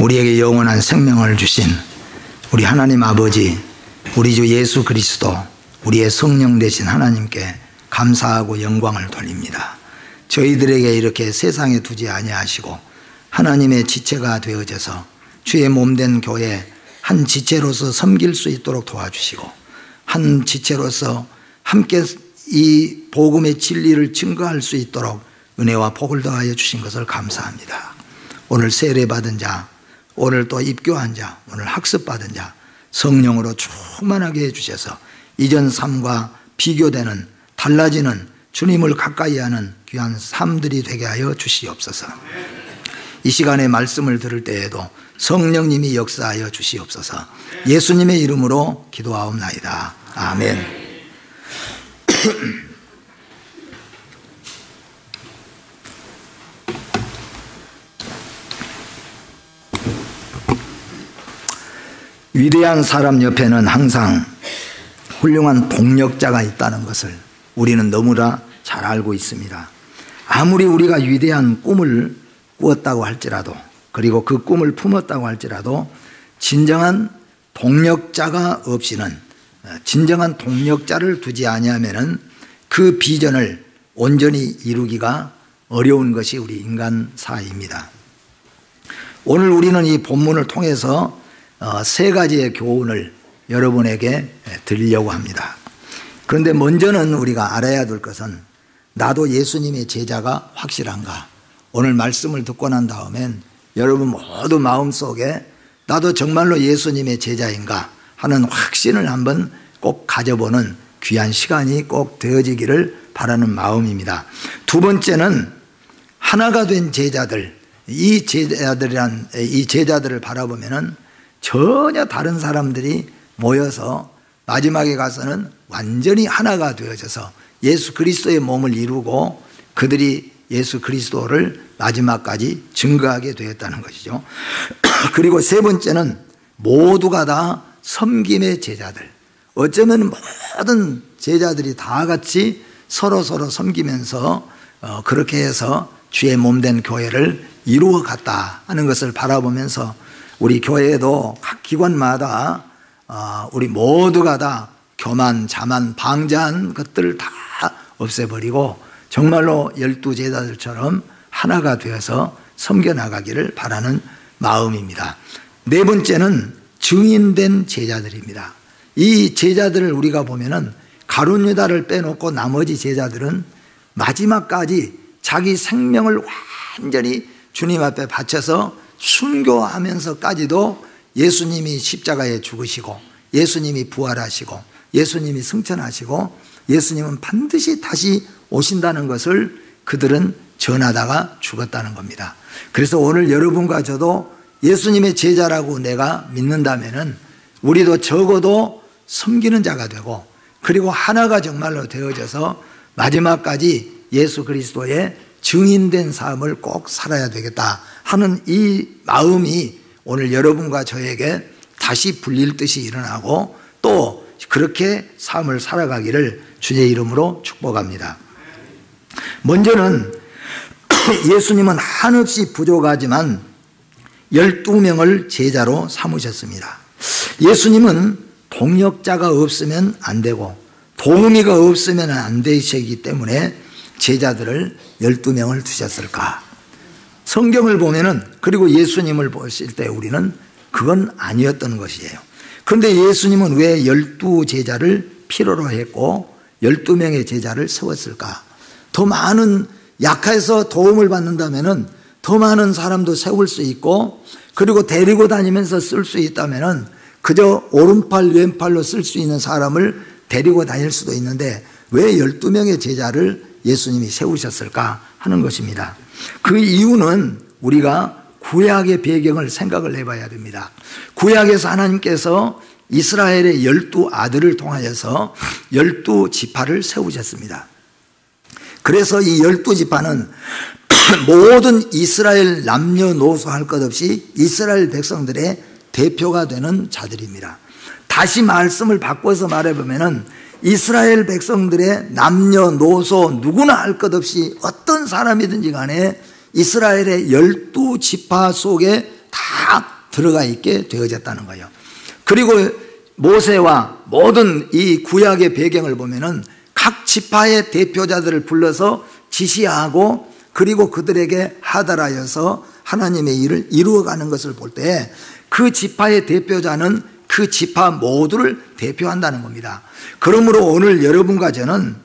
우리에게 영원한 생명을 주신 우리 하나님 아버지, 우리 주 예수 그리스도, 우리의 성령 되신 하나님께 감사하고 영광을 돌립니다. 저희들에게 이렇게 세상에 두지 아니하시고 하나님의 지체가 되어져서 주의 몸된 교회 한 지체로서 섬길 수 있도록 도와주시고, 한 지체로서 함께 이 복음의 진리를 증거할 수 있도록 은혜와 복을 더하여 주신 것을 감사합니다. 오늘 세례받은 자, 오늘 또 입교한 자, 오늘 학습받은 자 성령으로 충만하게 해주셔서 이전 삶과 비교되는, 달라지는, 주님을 가까이 하는 귀한 삶들이 되게 하여 주시옵소서. 이 시간에 말씀을 들을 때에도 성령님이 역사하여 주시옵소서. 예수님의 이름으로 기도하옵나이다. 아멘. 위대한 사람 옆에는 항상 훌륭한 동력자가 있다는 것을 우리는 너무나 잘 알고 있습니다. 아무리 우리가 위대한 꿈을 꾸었다고 할지라도, 그리고 그 꿈을 품었다고 할지라도 진정한 동력자가 없이는, 진정한 동력자를 두지 아니하면은 그 비전을 온전히 이루기가 어려운 것이 우리 인간사입니다. 오늘 우리는 이 본문을 통해서 세 가지의 교훈을 여러분에게 드리려고 합니다. 그런데 먼저는 우리가 알아야 될 것은, 나도 예수님의 제자가 확실한가? 오늘 말씀을 듣고 난 다음엔 여러분 모두 마음속에 나도 정말로 예수님의 제자인가 하는 확신을 한번 꼭 가져보는 귀한 시간이 꼭 되어지기를 바라는 마음입니다. 두 번째는 하나가 된 제자들, 이 제자들을 바라보면은 전혀 다른 사람들이 모여서 마지막에 가서는 완전히 하나가 되어져서 예수 그리스도의 몸을 이루고 그들이 예수 그리스도를 마지막까지 증거하게 되었다는 것이죠. 그리고 세 번째는 모두가 다 섬김의 제자들. 어쩌면 모든 제자들이 다 같이 서로 섬기면서 그렇게 해서 주의 몸된 교회를 이루어 갔다 하는 것을 바라보면서 우리 교회에도 각 기관마다 우리 모두가 다 교만, 자만, 방자한 것들을 다 없애버리고 정말로 12제자들처럼 하나가 되어서 섬겨나가기를 바라는 마음입니다. 네 번째는 증인된 제자들입니다. 이 제자들을 우리가 보면은 가룟 유다를 빼놓고 나머지 제자들은 마지막까지 자기 생명을 완전히 주님 앞에 바쳐서 순교하면서까지도 예수님이 십자가에 죽으시고 예수님이 부활하시고 예수님이 승천하시고 예수님은 반드시 다시 오신다는 것을 그들은 전하다가 죽었다는 겁니다. 그래서 오늘 여러분과 저도 예수님의 제자라고 내가 믿는다면은 우리도 적어도 섬기는 자가 되고, 그리고 하나가 정말로 되어져서 마지막까지 예수 그리스도의 증인된 삶을 꼭 살아야 되겠다 하는 이 마음이 오늘 여러분과 저에게 다시 불릴 듯이 일어나고 또 그렇게 삶을 살아가기를 주의 이름으로 축복합니다. 먼저는 예수님은 한없이 부족하지만 12명을 제자로 삼으셨습니다. 예수님은 동력자가 없으면 안 되고 도우미가 없으면 안 되시기 때문에 제자들을 12명을 두셨을까? 성경을 보면은, 그리고 예수님을 보실 때 우리는 그건 아니었던 것이에요. 그런데 예수님은 왜 12제자를 필요로 했고 12명의 제자를 세웠을까? 더 많은, 약해서 도움을 받는다면은 더 많은 사람도 세울 수 있고, 그리고 데리고 다니면서 쓸 수 있다면은 그저 오른팔 왼팔로 쓸 수 있는 사람을 데리고 다닐 수도 있는데 왜 12명의 제자를 예수님이 세우셨을까 하는 것입니다. 그 이유는 우리가 구약의 배경을 생각을 해봐야 됩니다. 구약에서 하나님께서 이스라엘의 12아들을 통하여서 12지파를 세우셨습니다. 그래서 이 12지파는 모든 이스라엘 남녀노소 할 것 없이 이스라엘 백성들의 대표가 되는 자들입니다. 다시 말씀을 바꿔서 말해보면은 이스라엘 백성들의 남녀노소 누구나 할 것 없이 어떤 사람이든지 간에 이스라엘의 12지파 속에 다 들어가 있게 되어졌다는 거예요. 그리고 모세와 모든 이 구약의 배경을 보면은 각 지파의 대표자들을 불러서 지시하고 그리고 그들에게 하달하여서 하나님의 일을 이루어가는 것을 볼 때 그 지파의 대표자는 그 지파 모두를 대표한다는 겁니다. 그러므로 오늘 여러분과 저는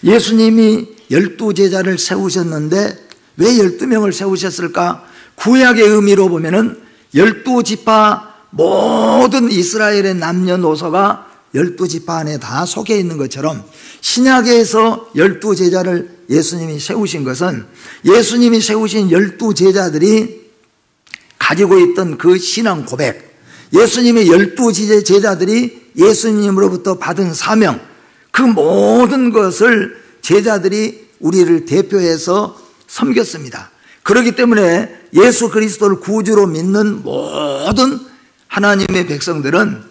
예수님이 12제자를 세우셨는데 왜 12명을 세우셨을까? 구약의 의미로 보면은 12지파 모든 이스라엘의 남녀노소가 12지파 안에 다 속해 있는 것처럼 신약에서 12제자를 예수님이 세우신 것은 예수님이 세우신 12제자들이 가지고 있던 그 신앙 고백, 예수님의 12제자들이 예수님으로부터 받은 사명, 그 모든 것을 제자들이 우리를 대표해서 섬겼습니다. 그렇기 때문에 예수 그리스도를 구주로 믿는 모든 하나님의 백성들은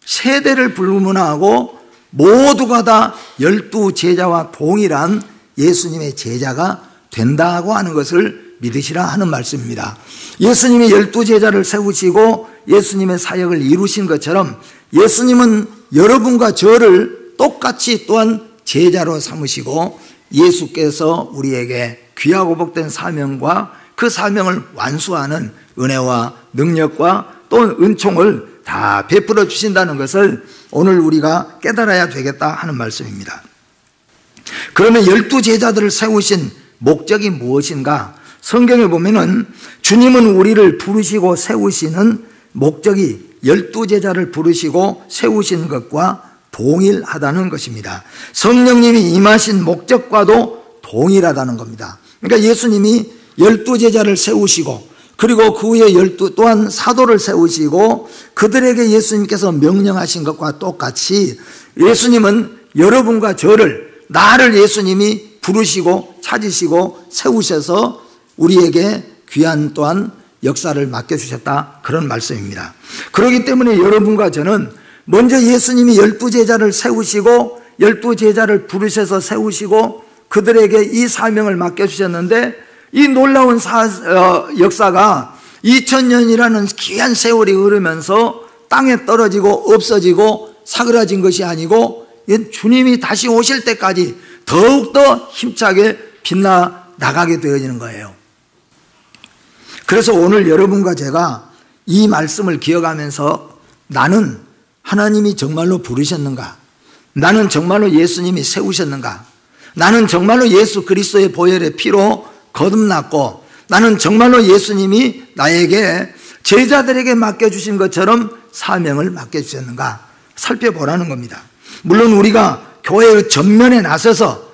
세대를 불문하고 모두가 다 12제자와 동일한 예수님의 제자가 된다고 하는 것을 믿으시라 하는 말씀입니다. 예수님이 12제자를 세우시고 예수님의 사역을 이루신 것처럼 예수님은 여러분과 저를 똑같이 또한 제자로 삼으시고 예수께서 우리에게 귀하고 복된 사명과 그 사명을 완수하는 은혜와 능력과 또 은총을 다 베풀어 주신다는 것을 오늘 우리가 깨달아야 되겠다 하는 말씀입니다. 그러면 12제자들을 세우신 목적이 무엇인가? 성경에 보면은 주님은 우리를 부르시고 세우시는 목적이 12제자를 부르시고 세우신 것과 동일하다는 것입니다. 성령님이 임하신 목적과도 동일하다는 겁니다. 그러니까 예수님이 12제자를 세우시고 그리고 그 후에 12 또한 사도를 세우시고 그들에게 예수님께서 명령하신 것과 똑같이 예수님은 여러분과 저를, 나를 예수님이 부르시고 찾으시고 세우셔서 우리에게 귀한 또한 역사를 맡겨주셨다, 그런 말씀입니다. 그렇기 때문에 여러분과 저는 먼저 예수님이 12제자를 세우시고 12제자를 부르셔서 세우시고 그들에게 이 사명을 맡겨주셨는데 이 놀라운 역사가 2000년이라는 귀한 세월이 흐르면서 땅에 떨어지고 없어지고 사그라진 것이 아니고 주님이 다시 오실 때까지 더욱더 힘차게 빛나 나가게 되어지는 거예요. 그래서 오늘 여러분과 제가 이 말씀을 기억하면서 나는 하나님이 정말로 부르셨는가? 나는 정말로 예수님이 세우셨는가? 나는 정말로 예수 그리스도의 보혈의 피로 거듭났고 나는 정말로 예수님이 나에게 제자들에게 맡겨주신 것처럼 사명을 맡겨주셨는가? 살펴보라는 겁니다. 물론 우리가 교회의 전면에 나서서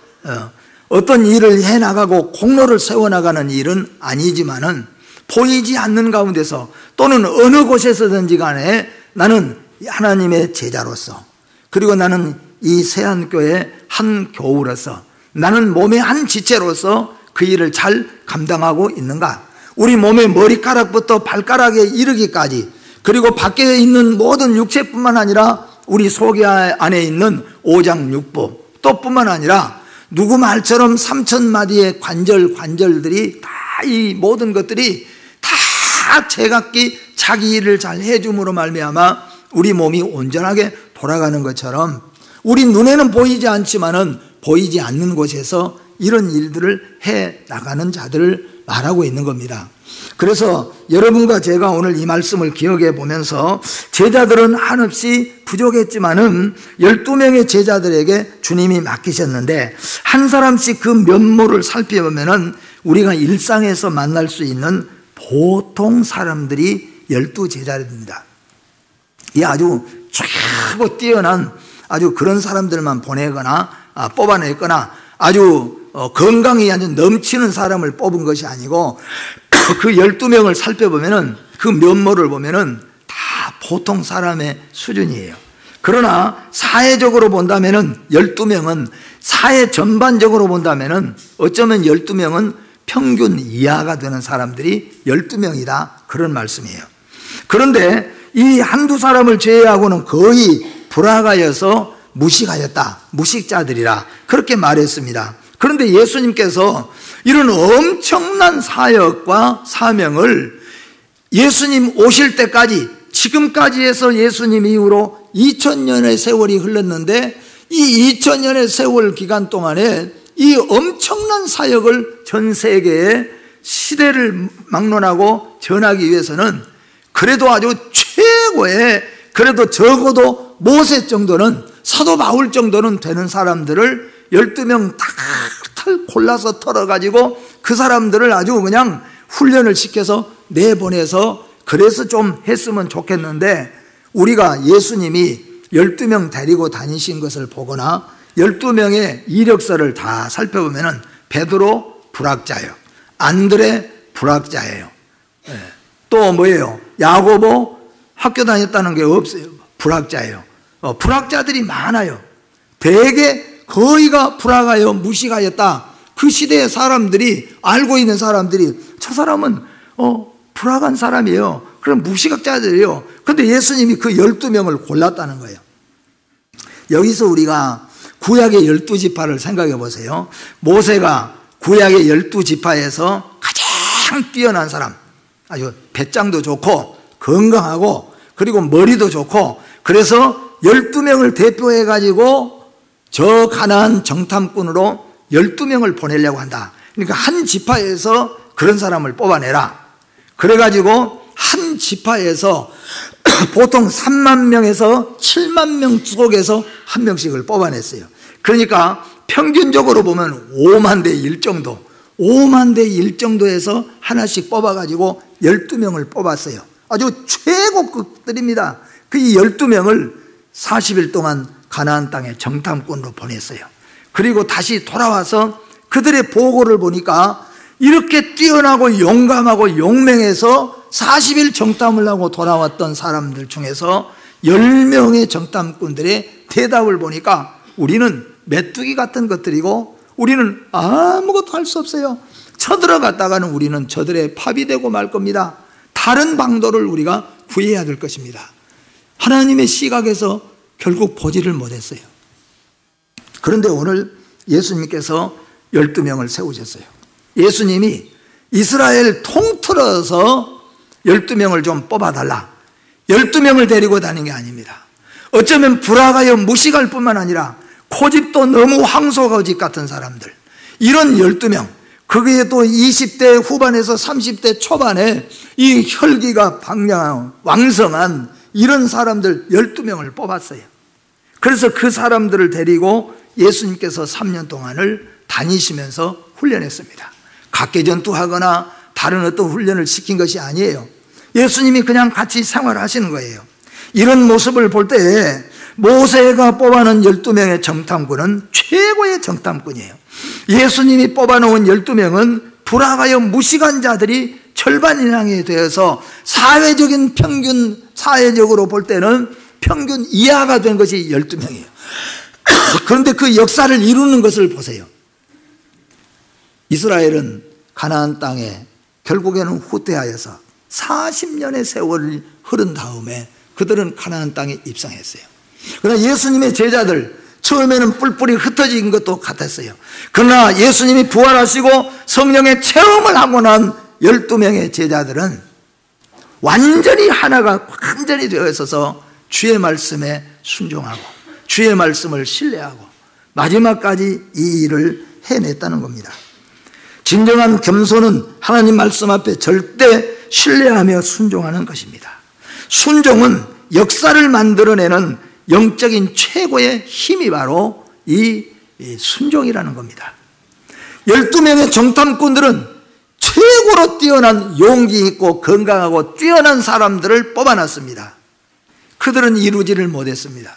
어떤 일을 해나가고 공로를 세워나가는 일은 아니지만은 보이지 않는 가운데서 또는 어느 곳에서든지 간에 나는 하나님의 제자로서 그리고 나는 이 세안교회 한 교우로서 나는 몸의 한 지체로서 그 일을 잘 감당하고 있는가? 우리 몸의 머리카락부터 발가락에 이르기까지 그리고 밖에 있는 모든 육체뿐만 아니라 우리 속 안에 있는 오장육부 또 뿐만 아니라 누구 말처럼 3000마디의 관절들이 다 이 모든 것들이 다 제각기 자기 일을 잘 해줌으로 말미암아 우리 몸이 온전하게 돌아가는 것처럼 우리 눈에는 보이지 않지만은 보이지 않는 곳에서 이런 일들을 해 나가는 자들을 말하고 있는 겁니다. 그래서 여러분과 제가 오늘 이 말씀을 기억해 보면서 제자들은 한없이 부족했지만은 12명의 제자들에게 주님이 맡기셨는데 한 사람씩 그 면모를 살펴보면은 우리가 일상에서 만날 수 있는 보통 사람들이 12제자입니다. 이 아주 최고 뛰어난 아주 그런 사람들만 보내거나 뽑아냈거나 아주 건강이 아주 넘치는 사람을 뽑은 것이 아니고 그 12명을 살펴보면은 그 면모를 보면은 다 보통 사람의 수준이에요. 그러나 사회적으로 본다면은 12명은 사회 전반적으로 본다면은 어쩌면 12명은 평균 이하가 되는 사람들이 12명이다, 그런 말씀이에요. 그런데 이 한두 사람을 제외하고는 거의 불화가여서 무식하였다, 무식자들이라 그렇게 말했습니다. 그런데 예수님께서 이런 엄청난 사역과 사명을 예수님 오실 때까지, 지금까지 해서 예수님 이후로 2000년의 세월이 흘렀는데, 이 2000년의 세월 기간 동안에 이 엄청난 사역을 전 세계에 시대를 막론하고 전하기 위해서는 그래도 아주 최고의, 그래도 적어도 모세 정도는, 사도 바울 정도는 되는 사람들을 12명 탈탈 골라서 털어가지고 그 사람들을 아주 그냥 훈련을 시켜서 내보내서 그래서 좀 했으면 좋겠는데, 우리가 예수님이 12명 데리고 다니신 것을 보거나 12명의 이력서를 다 살펴보면 베드로 불학자예요, 안드레 불학자예요, 또 뭐예요? 야고보 학교 다녔다는 게 없어요. 불학자예요. 불학자들이 많아요. 대개 거의가 불학하여 무식하였다. 그 시대의 사람들이, 알고 있는 사람들이 저 사람은 불학한 사람이에요. 그럼 무식학자들이에요. 그런데 예수님이 그 12명을 골랐다는 거예요. 여기서 우리가 구약의 12지파를 생각해 보세요. 모세가 구약의 12지파에서 가장 뛰어난 사람, 아주 배짱도 좋고 건강하고 그리고 머리도 좋고, 그래서 12명을 대표해 가지고 저 가나안 정탐꾼으로 12명을 보내려고 한다. 그러니까 한 지파에서 그런 사람을 뽑아내라. 그래가지고 한 지파에서 보통 3만 명에서 7만 명 속에서 한 명씩을 뽑아냈어요. 그러니까 평균적으로 보면 5만 대 1 정도, 5만 대 1 정도에서 하나씩 뽑아가지고 12명을 뽑았어요. 아주 최고급들입니다. 그 12명을 40일 동안 가나안 땅에 정탐꾼으로 보냈어요. 그리고 다시 돌아와서 그들의 보고를 보니까 이렇게 뛰어나고 용감하고 용맹해서 40일 정탐을 하고 돌아왔던 사람들 중에서 10명의 정탐꾼들의 대답을 보니까 우리는 메뚜기 같은 것들이고 우리는 아무것도 할 수 없어요. 쳐들어갔다가는 우리는 저들의 팝이 되고 말 겁니다. 다른 방도를 우리가 구해야 될 것입니다. 하나님의 시각에서 결국 보지를 못했어요. 그런데 오늘 예수님께서 12명을 세우셨어요. 예수님이 이스라엘 통틀어서 12명을 좀 뽑아달라, 12명을 데리고 다니는 게 아닙니다. 어쩌면 불화가여 무식할 뿐만 아니라 고집도 너무 황소고집 같은 사람들, 이런 12명, 그게 또 20대 후반에서 30대 초반에 이 혈기가 왕성한 이런 사람들 12명을 뽑았어요. 그래서 그 사람들을 데리고 예수님께서 3년 동안을 다니시면서 훈련했습니다. 각계전투하거나 다른 어떤 훈련을 시킨 것이 아니에요. 예수님이 그냥 같이 생활하시는 거예요. 이런 모습을 볼 때 모세가 뽑아놓은 12명의 정탐꾼은 최고의 정탐꾼이에요. 예수님이 뽑아놓은 12명은 불화가여 무식한 자들이 절반 이상이 되어서 사회적인 평균, 사회적으로 볼 때는 평균 이하가 된 것이 12명이에요. 그런데 그 역사를 이루는 것을 보세요. 이스라엘은 가나안 땅에 결국에는 후퇴하여서 40년의 세월이 흐른 다음에 그들은 가나안 땅에 입성했어요. 그러나 예수님의 제자들, 처음에는 뿔뿔이 흩어진 것도 같았어요. 그러나 예수님이 부활하시고 성령의 체험을 하고 난 12명의 제자들은 완전히 하나가 완전히 되어 있어서 주의 말씀에 순종하고 주의 말씀을 신뢰하고 마지막까지 이 일을 해냈다는 겁니다. 진정한 겸손은 하나님 말씀 앞에 절대 신뢰하며 순종하는 것입니다. 순종은 역사를 만들어내는 영적인 최고의 힘이 바로 이 순종이라는 겁니다. 12명의 정탐꾼들은 최고로 뛰어난 용기 있고 건강하고 뛰어난 사람들을 뽑아놨습니다. 그들은 이루지를 못했습니다.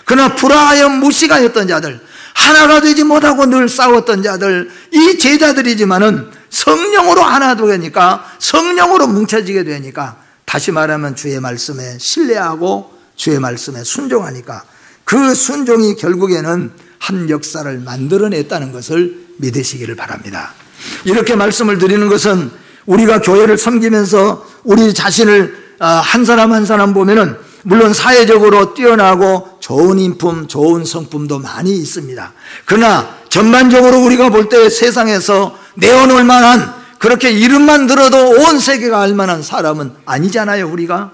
그러나 불화하여 무식하였던 자들, 하나가 되지 못하고 늘 싸웠던 자들, 이 제자들이지만은 성령으로 하나 되니까, 성령으로 뭉쳐지게 되니까, 다시 말하면 주의 말씀에 신뢰하고 주의 말씀에 순종하니까 그 순종이 결국에는 한 역사를 만들어냈다는 것을 믿으시기를 바랍니다. 이렇게 말씀을 드리는 것은 우리가 교회를 섬기면서 우리 자신을 한 사람 한 사람 보면은 물론 사회적으로 뛰어나고 좋은 인품, 좋은 성품도 많이 있습니다. 그러나 전반적으로 우리가 볼 때 세상에서 내어놓을 만한 그렇게 이름만 들어도 온 세계가 알만한 사람은 아니잖아요, 우리가.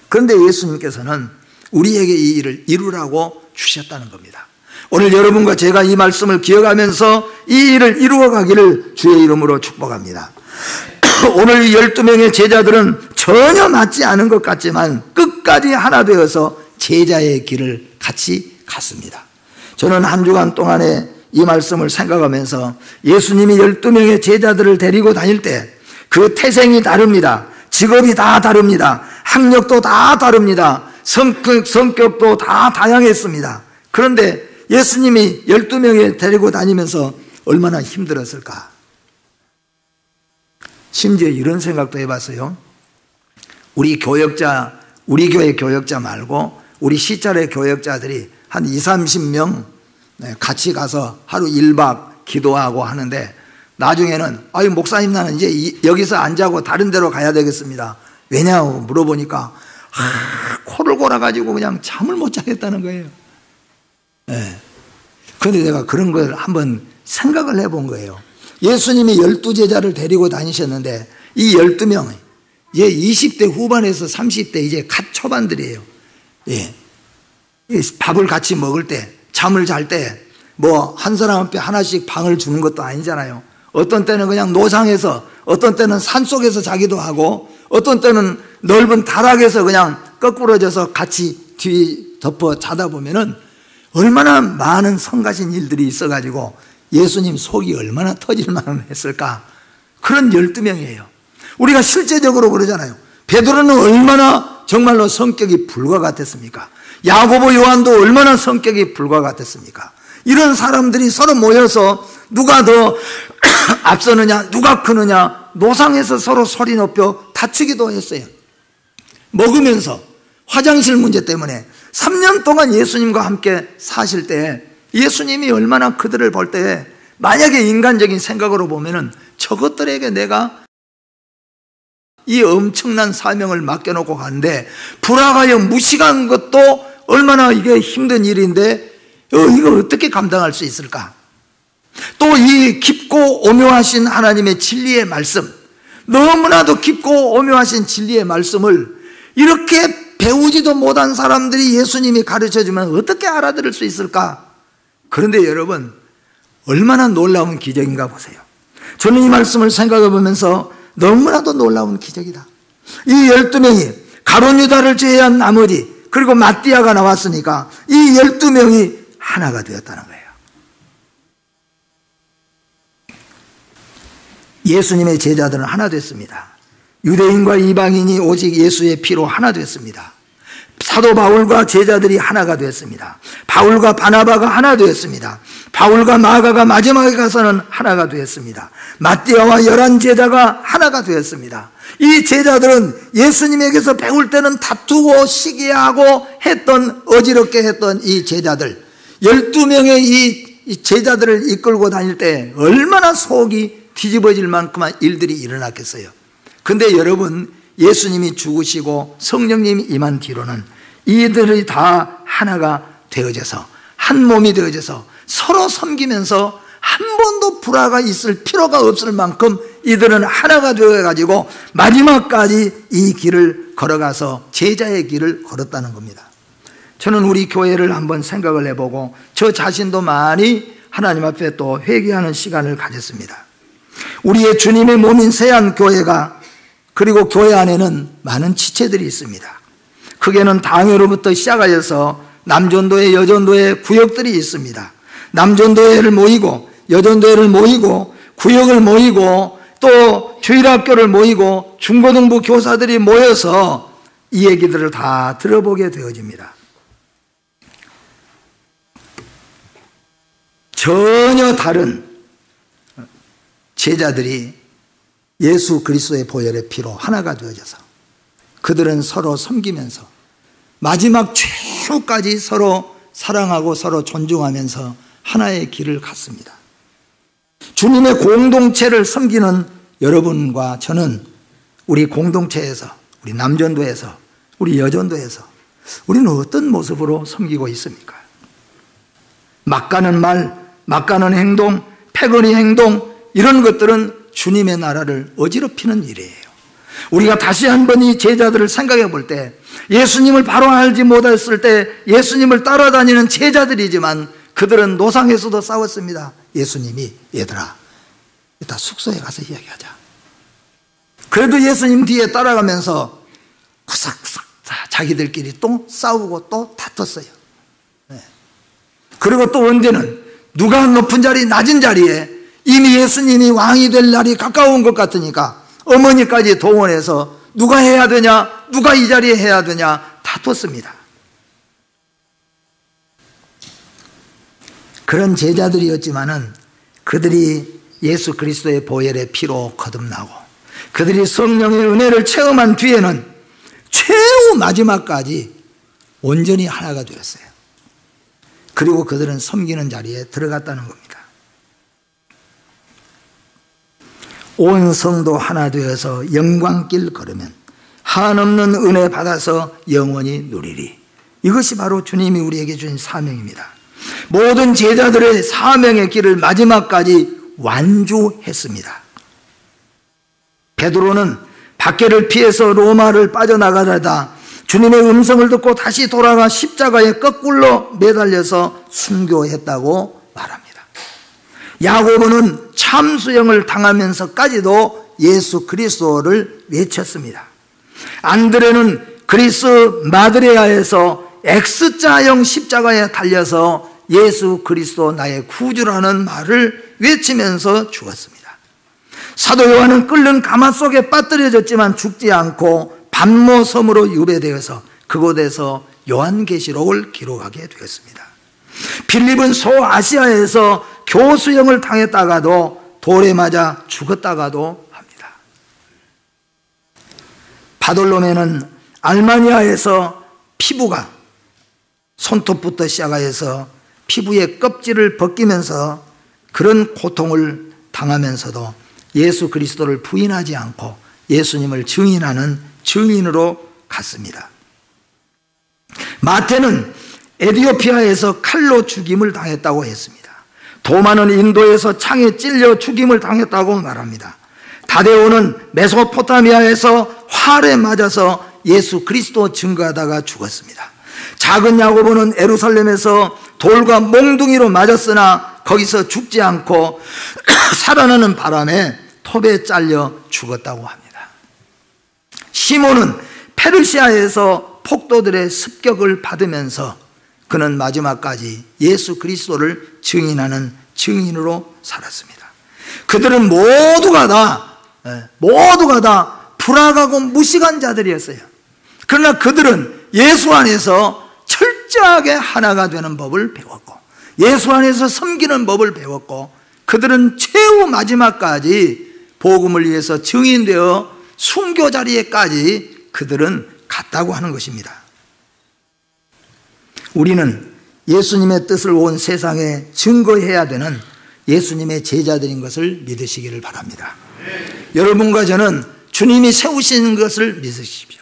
그런데 예수님께서는 우리에게 이 일을 이루라고 주셨다는 겁니다. 오늘 여러분과 제가 이 말씀을 기억하면서 이 일을 이루어 가기를 주의 이름으로 축복합니다. 오늘 12명의 제자들은 전혀 맞지 않은 것 같지만 끝까지 하나 되어서 제자의 길을 같이 갔습니다. 저는 한 주간 동안에 이 말씀을 생각하면서 예수님이 12명의 제자들을 데리고 다닐 때 그 태생이 다릅니다. 직업이 다 다릅니다. 학력도 다 다릅니다. 성격도 다 다양했습니다. 그런데 예수님이 12명에 데리고 다니면서 얼마나 힘들었을까? 심지어 이런 생각도 해봤어요. 우리 교회 교역자 말고 우리 시찰의 교역자들이 한 20, 30명 같이 가서 하루 1박 기도하고 하는데 나중에는 아유 목사님 나는 이제 여기서 안 자고 다른 데로 가야 되겠습니다. 왜냐고 물어보니까 코를 골아가지고 그냥 잠을 못 자겠다는 거예요. 그런데 내가 그런 걸 한번 생각을 해본 거예요. 예수님이 12제자를 데리고 다니셨는데 이 12명 이제 20대 후반에서 30대 이제 갓 초반들이에요. 밥을 같이 먹을 때 잠을 잘 때 뭐 한 사람 앞에 하나씩 방을 주는 것도 아니잖아요. 어떤 때는 그냥 노상에서, 어떤 때는 산속에서 자기도 하고, 어떤 때는 넓은 다락에서 그냥 거꾸러져서 같이 뒤 덮어 자다 보면은 얼마나 많은 성가신 일들이 있어가지고 예수님 속이 얼마나 터질만 했을까. 그런 12명이에요. 우리가 실제적으로 그러잖아요. 베드로는 얼마나 정말로 성격이 불과 같았습니까? 야고보 요한도 얼마나 성격이 불과 같았습니까? 이런 사람들이 서로 모여서 누가 더 앞서느냐, 누가 크느냐, 노상에서 서로 소리 높여 다투기도 했어요. 먹으면서 화장실 문제 때문에 3년 동안 예수님과 함께 사실 때 예수님이 얼마나 그들을 볼 때 만약에 인간적인 생각으로 보면은 저것들에게 내가 이 엄청난 사명을 맡겨놓고 가는데 불화하여 무식한 것도 얼마나 이게 힘든 일인데 이거 어떻게 감당할 수 있을까? 또 이 깊고 오묘하신 하나님의 진리의 말씀, 너무나도 깊고 오묘하신 진리의 말씀을 이렇게 배우지도 못한 사람들이 예수님이 가르쳐주면 어떻게 알아들을 수 있을까? 그런데 여러분 얼마나 놀라운 기적인가 보세요. 저는 이 말씀을 생각해 보면서 너무나도 놀라운 기적이다. 이 12명이 가룟 유다를 제외한 나머지 그리고 마띠아가 나왔으니까 이 12명이 하나가 되었다는 거예요. 예수님의 제자들은 하나 됐습니다. 유대인과 이방인이 오직 예수의 피로 하나 됐습니다. 사도 바울과 제자들이 하나가 됐습니다. 바울과 바나바가 하나 되었습니다. 바울과 마가가 마지막에 가서는 하나가 되었습니다. 마띠아와 11제자가 하나가 되었습니다. 이 제자들은 예수님에게서 배울 때는 다투고 시기하고 했던, 어지럽게 했던 이 제자들, 12명의 이 제자들을 이끌고 다닐 때 얼마나 속이 뒤집어질 만큼만 일들이 일어났겠어요. 근데 여러분, 예수님이 죽으시고 성령님이 임한 뒤로는 이들이 다 하나가 되어져서 한 몸이 되어져서 서로 섬기면서 한 번도 불화가 있을 필요가 없을 만큼 이들은 하나가 되어가지고 마지막까지 이 길을 걸어가서 제자의 길을 걸었다는 겁니다. 저는 우리 교회를 한번 생각을 해보고 저 자신도 많이 하나님 앞에 또 회개하는 시간을 가졌습니다. 우리의 주님의 몸인 세안교회가 그리고 교회 안에는 많은 지체들이 있습니다. 크게는 당회로부터 시작하여서 남전도회, 여전도회, 구역들이 있습니다. 남전도회를 모이고 여전도회를 모이고 구역을 모이고 또 주일학교를 모이고 중고등부 교사들이 모여서 이 얘기들을 다 들어보게 되어집니다. 전혀 다른 제자들이 예수 그리스도의 보혈의 피로 하나가 되어져서 그들은 서로 섬기면서 마지막 최후까지 서로 사랑하고 서로 존중하면서 하나의 길을 갔습니다. 주님의 공동체를 섬기는 여러분과 저는 우리 공동체에서, 우리 남전도에서, 우리 여전도에서 우리는 어떤 모습으로 섬기고 있습니까? 막 가는 말, 막 가는 행동, 패거리 행동, 이런 것들은 주님의 나라를 어지럽히는 일이에요. 우리가 다시 한번 이 제자들을 생각해 볼 때, 예수님을 바로 알지 못했을 때 예수님을 따라다니는 제자들이지만 그들은 노상에서도 싸웠습니다. 예수님이 얘들아 이따 숙소에 가서 이야기하자. 그래도 예수님 뒤에 따라가면서 구삭구삭 자기들끼리 또 싸우고 또 다퉜어요. 그리고 또 언제는 누가 높은 자리 낮은 자리에 이미 예수님이 왕이 될 날이 가까운 것 같으니까 어머니까지 동원해서 누가 해야 되냐, 누가 이 자리에 해야 되냐 다퉜습니다. 그런 제자들이었지만은 그들이 예수 그리스도의 보혈의 피로 거듭나고 그들이 성령의 은혜를 체험한 뒤에는 최후 마지막까지 온전히 하나가 되었어요. 그리고 그들은 섬기는 자리에 들어갔다는 겁니다. 온 성도 하나 되어서 영광길 걸으면 한없는 은혜 받아서 영원히 누리리. 이것이 바로 주님이 우리에게 주신 사명입니다. 모든 제자들의 사명의 길을 마지막까지 완주했습니다. 베드로는 박해를 피해서 로마를 빠져나가려다 주님의 음성을 듣고 다시 돌아가 십자가에 거꾸로 매달려서 순교했다고 말합니다. 야고보는 참수형을 당하면서까지도 예수 그리스도를 외쳤습니다. 안드레는 그리스 마드레아에서 X자형 십자가에 달려서 예수 그리스도 나의 구주라는 말을 외치면서 죽었습니다. 사도 요한은 끓는 가마 속에 빠뜨려졌지만 죽지 않고 반모 섬으로 유배되어서 그곳에서 요한계시록을 기록하게 되었습니다. 빌립은 소아시아에서 교수형을 당했다가도 돌에 맞아 죽었다가도 합니다. 바돌로메는 알마니아에서 피부가 손톱부터 시작해서 피부의 껍질을 벗기면서 그런 고통을 당하면서도 예수 그리스도를 부인하지 않고 예수님을 증인하는 증인으로 갔습니다. 마태는 에티오피아에서 칼로 죽임을 당했다고 했습니다. 도마는 인도에서 창에 찔려 죽임을 당했다고 말합니다. 다데오는 메소포타미아에서 활에 맞아서 예수 그리스도 증거하다가 죽었습니다. 작은 야고보는 예루살렘에서 돌과 몽둥이로 맞았으나 거기서 죽지 않고 살아나는 바람에 톱에 잘려 죽었다고 합니다. 시몬은 페르시아에서 폭도들의 습격을 받으면서 그는 마지막까지 예수 그리스도를 증인하는 증인으로 살았습니다. 그들은 모두가 다 불악하고 무식한 자들이었어요. 그러나 그들은 예수 안에서 철저하게 하나가 되는 법을 배웠고 예수 안에서 섬기는 법을 배웠고 그들은 최후 마지막까지 복음을 위해서 증인되어 순교 자리에까지 그들은 갔다고 하는 것입니다. 우리는 예수님의 뜻을 온 세상에 증거해야 되는 예수님의 제자들인 것을 믿으시기를 바랍니다. 여러분과 저는 주님이 세우신 것을 믿으십시오.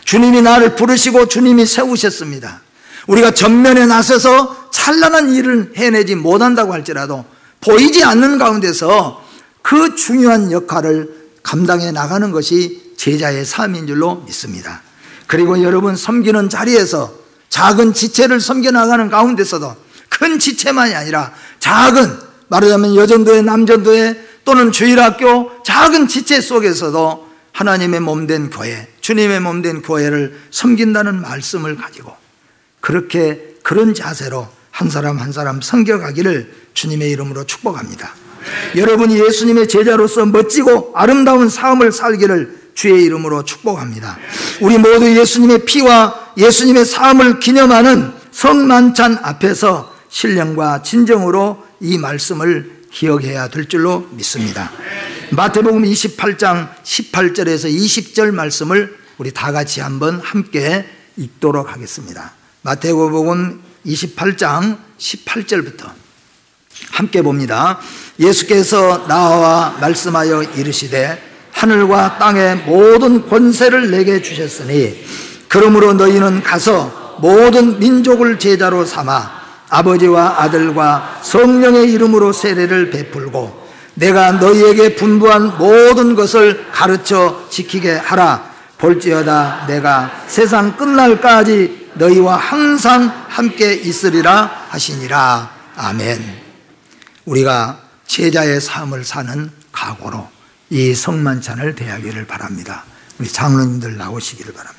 주님이 나를 부르시고 주님이 세우셨습니다. 우리가 전면에 나서서 찬란한 일을 해내지 못한다고 할지라도 보이지 않는 가운데서 그 중요한 역할을 감당해 나가는 것이 제자의 삶인 줄로 믿습니다. 그리고 여러분 섬기는 자리에서 작은 지체를 섬겨 나가는 가운데서도 큰 지체만이 아니라 작은 말하자면 여전도회, 남전도회 또는 주일학교 작은 지체 속에서도 하나님의 몸된 교회, 주님의 몸된 교회를 섬긴다는 말씀을 가지고 그렇게 그런 자세로 한 사람 한 사람 섬겨가기를 주님의 이름으로 축복합니다. 여러분이 예수님의 제자로서 멋지고 아름다운 삶을 살기를 주의 이름으로 축복합니다. 우리 모두 예수님의 피와 예수님의 삶을 기념하는 성만찬 앞에서 신령과 진정으로 이 말씀을 기억해야 될 줄로 믿습니다. 마태복음 28장 18절에서 20절 말씀을 우리 다 같이 한번 함께 읽도록 하겠습니다. 마태복음 28장 18절부터 함께 봅니다. 예수께서 나와 말씀하여 이르시되 하늘과 땅의 모든 권세를 내게 주셨으니 그러므로 너희는 가서 모든 민족을 제자로 삼아 아버지와 아들과 성령의 이름으로 세례를 베풀고 내가 너희에게 분부한 모든 것을 가르쳐 지키게 하라. 볼지어다 내가 세상 끝날까지 너희와 항상 함께 있으리라 하시니라. 아멘. 우리가 제자의 삶을 사는 각오로 이 성만찬을 대하기를 바랍니다. 우리 장로님들 나오시기를 바랍니다.